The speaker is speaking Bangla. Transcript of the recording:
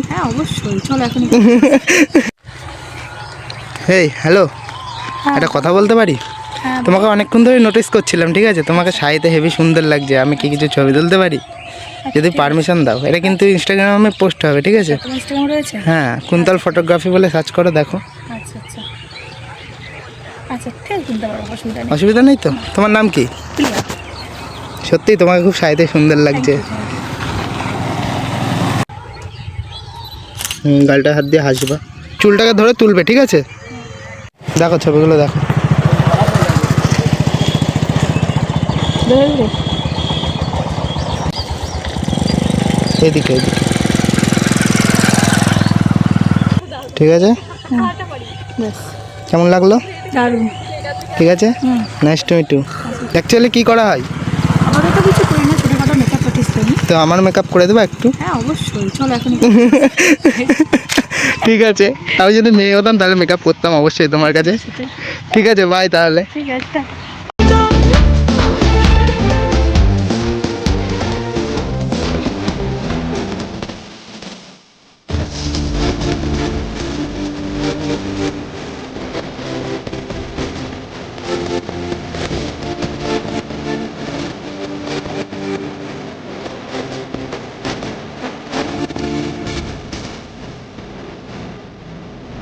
হ্যাঁ অবশ্যই, চলো এখন। হেই হ্যালো, একটা কথা বলতে পারি? তোমাকে অনেকক্ষণ ধরে নোটিস করছিলাম, ঠিক আছে? তোমাকে শাড়িতে হেভি সুন্দর লাগছে। আমি কি কিছু ছবি তুলতে পারি যদি পারমিশন দাও? এটা কিন্তু ইনস্টাগ্রামে পোস্ট হবে, ঠিক আছে? তোমার ইনস্টাগ্রাম রয়েছে? হ্যাঁ, কুন্তল ফটোগ্রাফি বলে সার্চ করে দেখো। আচ্ছা আচ্ছা আচ্ছা, ঠিক আছে, কিনতে পারবো, অসুবিধা নেই। অসুবিধা নেই তো? তোমার নাম কি? প্রিয়া। সত্যি তোমাকে খুব শাড়িতে সুন্দর লাগছে। গালটা হাত দিয়ে হাসবা, চুলটাকে ধরে তুলবে, ঠিক আছে? দেখো ছবিগুলো দেখো। এদিকে এদিকে, ঠিক আছে? কেমন লাগলো? দারুণ। ঠিক আছে, nice to meet you. Actually কী করা হয়? আমারও তো কিছু করি না, ছোটোখাটো মেকআপ আর্টিস্ট আমি। তো আমার মেকআপ করে দেবো একটু? হ্যাঁ অবশ্যই, চলো এখন। ঠিক আছে, আমি যদি মেয়ে হতাম তাহলে মেকআপ করতাম অবশ্যই তোমার কাছে। ঠিক আছে, বাই তাহলে। ঠিক আছে।